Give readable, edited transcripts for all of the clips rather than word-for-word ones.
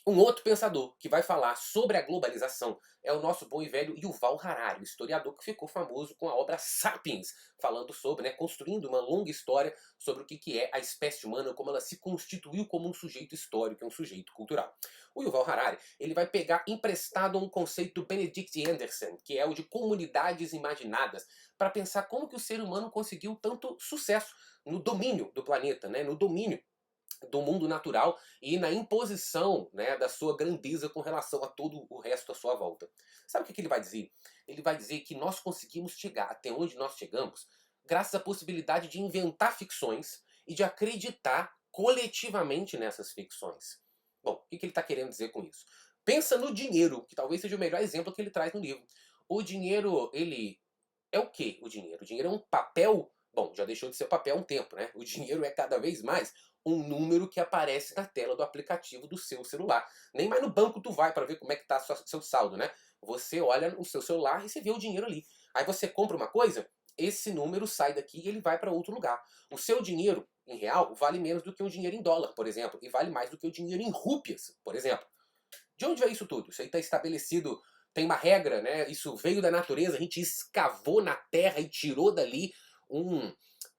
Um outro pensador que vai falar sobre a globalização é o nosso bom e velho Yuval Harari, o historiador que ficou famoso com a obra Sapiens, falando sobre, construindo uma longa história sobre o que é a espécie humana, como ela se constituiu como um sujeito histórico, um sujeito cultural. O Yuval Harari, ele vai pegar emprestado um conceito do Benedict Anderson, que é o de comunidades imaginadas, para pensar como que o ser humano conseguiu tanto sucesso no domínio do planeta, no domínio do mundo natural e na imposição, da sua grandeza com relação a todo o resto à sua volta. Sabe o que ele vai dizer? Ele vai dizer que nós conseguimos chegar até onde nós chegamos graças à possibilidade de inventar ficções e de acreditar coletivamente nessas ficções. Bom, o que ele está querendo dizer com isso? Pensa no dinheiro, que talvez seja o melhor exemplo que ele traz no livro. O dinheiro, ele é o que o dinheiro? O dinheiro é um papel. Bom, já deixou de ser papel há um tempo, né? O dinheiro é cada vez mais um número que aparece na tela do aplicativo do seu celular. Nem mais no banco tu vai para ver como é que tá seu saldo, né? Você olha no seu celular e você vê o dinheiro ali. Aí você compra uma coisa, esse número sai daqui e ele vai para outro lugar. O seu dinheiro em real vale menos do que o dinheiro em dólar, por exemplo, e vale mais do que o dinheiro em rúpias, por exemplo. De onde veio isso tudo? Isso aí está estabelecido, tem uma regra, né? Isso veio da natureza, a gente escavou na terra e tirou dali um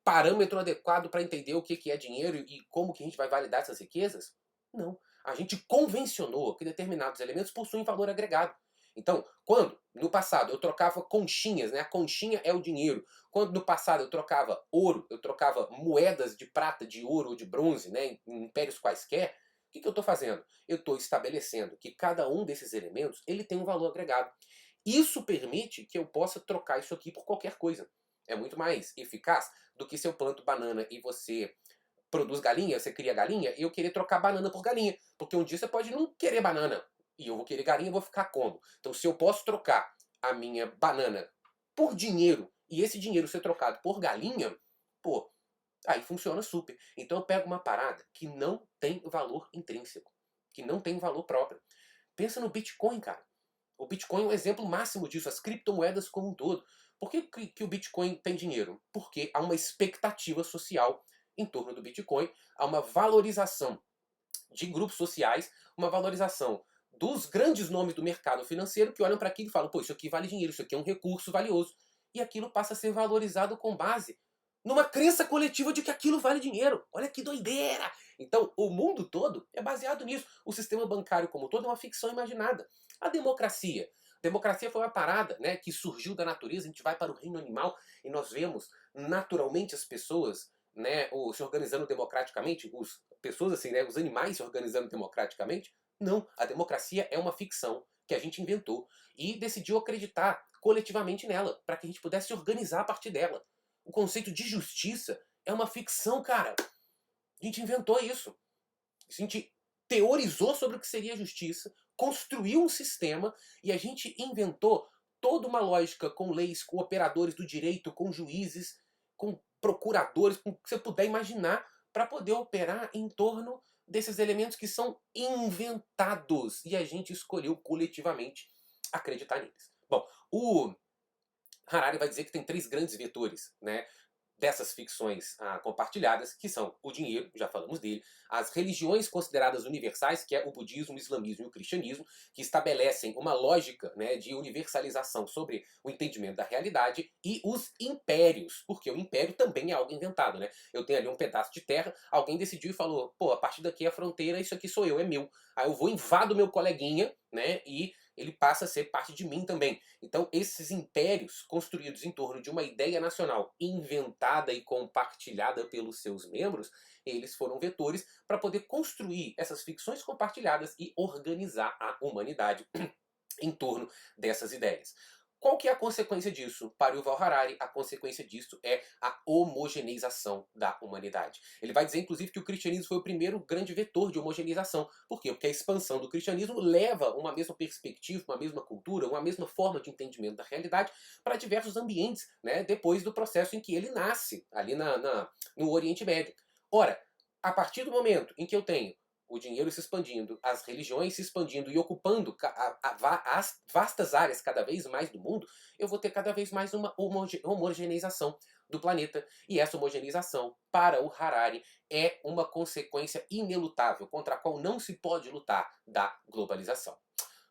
parâmetro adequado para entender o que é dinheiro e como que a gente vai validar essas riquezas? Não. A gente convencionou que determinados elementos possuem valor agregado. Então, quando no passado eu trocava conchinhas, né? A conchinha é o dinheiro. Quando no passado eu trocava ouro, eu trocava moedas de prata, de ouro ou de bronze, né? Em impérios quaisquer, o que eu estou fazendo? Eu estou estabelecendo que cada um desses elementos ele tem um valor agregado. Isso permite que eu possa trocar isso aqui por qualquer coisa. É muito mais eficaz do que se eu planto banana e você produz galinha, você cria galinha, e eu querer trocar banana por galinha. Porque um dia você pode não querer banana, e eu vou querer galinha e vou ficar como? Então se eu posso trocar a minha banana por dinheiro, e esse dinheiro ser trocado por galinha, pô, aí funciona super. Então eu pego uma parada que não tem valor intrínseco, que não tem valor próprio. Pensa no Bitcoin, cara. O Bitcoin é um exemplo máximo disso, as criptomoedas como um todo. Por que o Bitcoin tem dinheiro? Porque há uma expectativa social em torno do Bitcoin, há uma valorização de grupos sociais, uma valorização dos grandes nomes do mercado financeiro que olham para aquilo e falam, pô, isso aqui vale dinheiro, isso aqui é um recurso valioso. E aquilo passa a ser valorizado com base numa crença coletiva de que aquilo vale dinheiro. Olha que doideira! Então, o mundo todo é baseado nisso. O sistema bancário como um todo é uma ficção imaginada. A democracia. Democracia foi uma parada, que surgiu da natureza, a gente vai para o reino animal e nós vemos naturalmente as pessoas, se organizando democraticamente, os pessoas assim, os animais se organizando democraticamente. Não, a democracia é uma ficção que a gente inventou e decidiu acreditar coletivamente nela, para que a gente pudesse se organizar a partir dela. O conceito de justiça é uma ficção, cara. A gente inventou isso. A gente teorizou sobre o que seria justiça, construiu um sistema e a gente inventou toda uma lógica com leis, com operadores do direito, com juízes, com procuradores, com o que você puder imaginar, para poder operar em torno desses elementos que são inventados e a gente escolheu coletivamente acreditar neles. Bom, o Harari vai dizer que tem três grandes vetores, dessas ficções compartilhadas, que são o dinheiro, já falamos dele, as religiões consideradas universais, que é o budismo, o islamismo e o cristianismo, que estabelecem uma lógica, de universalização sobre o entendimento da realidade, e os impérios, porque o império também é algo inventado, né? Eu tenho ali um pedaço de terra, alguém decidiu e falou, pô, a partir daqui é a fronteira, isso aqui sou eu, é meu. Aí eu vou invado meu coleguinha, e ele passa a ser parte de mim também. Então, esses impérios construídos em torno de uma ideia nacional inventada e compartilhada pelos seus membros, eles foram vetores para poder construir essas ficções compartilhadas e organizar a humanidade em torno dessas ideias. Qual que é a consequência disso? Para o Yuval Harari, a consequência disso é a homogeneização da humanidade. Ele vai dizer, inclusive, que o cristianismo foi o primeiro grande vetor de homogeneização. Por quê? Porque a expansão do cristianismo leva uma mesma perspectiva, uma mesma cultura, uma mesma forma de entendimento da realidade para diversos ambientes, depois do processo em que ele nasce, ali no Oriente Médio. Ora, a partir do momento em que eu tenho o dinheiro se expandindo, as religiões se expandindo e ocupando as vastas áreas cada vez mais do mundo, eu vou ter cada vez mais uma homogeneização. do planeta, e essa homogeneização, para o Harari, é uma consequência inelutável, contra a qual não se pode lutar, da globalização.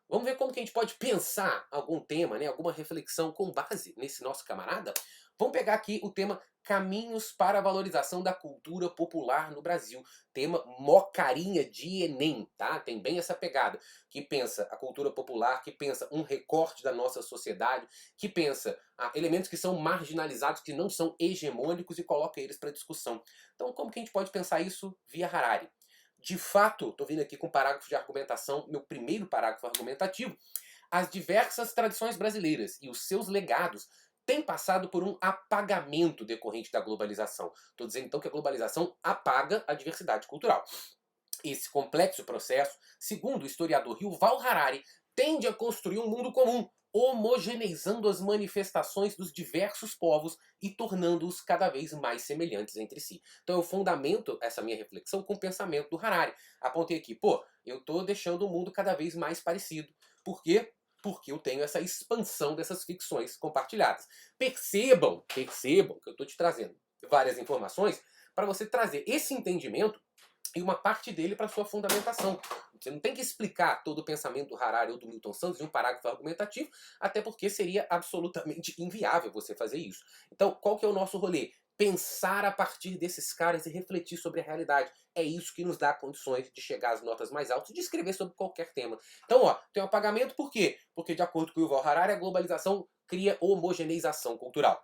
Vamos ver como que a gente pode pensar algum tema, né, alguma reflexão com base nesse nosso camarada? Vamos pegar aqui o tema Caminhos para a Valorização da Cultura Popular no Brasil. Tema mó carinha de Enem, tá? Tem bem essa pegada. Que pensa a cultura popular, que pensa um recorte da nossa sociedade, que pensa elementos que são marginalizados, que não são hegemônicos e coloca eles para discussão. Então, como que a gente pode pensar isso via Harari? De fato, estou vindo aqui com um parágrafo de argumentação, meu primeiro parágrafo argumentativo. As diversas tradições brasileiras e os seus legados têm passado por um apagamento decorrente da globalização. Estou dizendo então que a globalização apaga a diversidade cultural. Esse complexo processo, segundo o historiador Yuval Harari, tende a construir um mundo comum, homogeneizando as manifestações dos diversos povos e tornando-os cada vez mais semelhantes entre si. Então eu fundamento essa minha reflexão com o pensamento do Harari. Apontei aqui, eu estou deixando o mundo cada vez mais parecido. Por quê? Porque eu tenho essa expansão dessas ficções compartilhadas. Percebam que eu estou te trazendo várias informações para você trazer esse entendimento e uma parte dele para sua fundamentação. Você não tem que explicar todo o pensamento do Harari ou do Milton Santos em um parágrafo argumentativo, até porque seria absolutamente inviável você fazer isso. Então, qual que é o nosso rolê? Pensar a partir desses caras e refletir sobre a realidade. É isso que nos dá condições de chegar às notas mais altas e de escrever sobre qualquer tema. Então, tem um apagamento por quê? Porque, de acordo com o Yuval Harari, a globalização cria homogeneização cultural.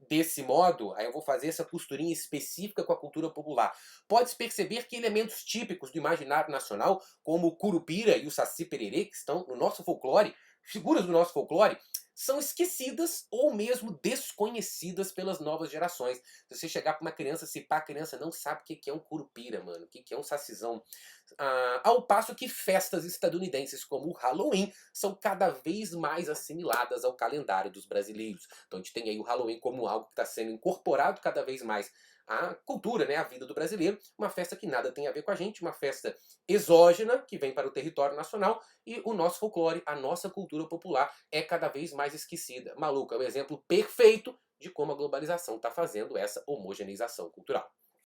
Desse modo, aí eu vou fazer essa costurinha específica com a cultura popular. Pode-se perceber que elementos típicos do imaginário nacional, como o curupira e o saci pererê, que estão no nosso folclore, figuras do nosso folclore, são esquecidas ou mesmo desconhecidas pelas novas gerações. Se você chegar para uma criança, se pá, a criança não sabe o que é um curupira, mano, o que é um sacizão. Ao passo que festas estadunidenses como o Halloween são cada vez mais assimiladas ao calendário dos brasileiros. Então a gente tem aí o Halloween como algo que está sendo incorporado cada vez mais à cultura, né, à vida do brasileiro. Uma festa que nada tem a ver com a gente, uma festa exógena que vem para o território nacional, e o nosso folclore, a nossa cultura popular é cada vez mais esquecida. Maluco, é o exemplo perfeito de como a globalização está fazendo essa homogeneização cultural.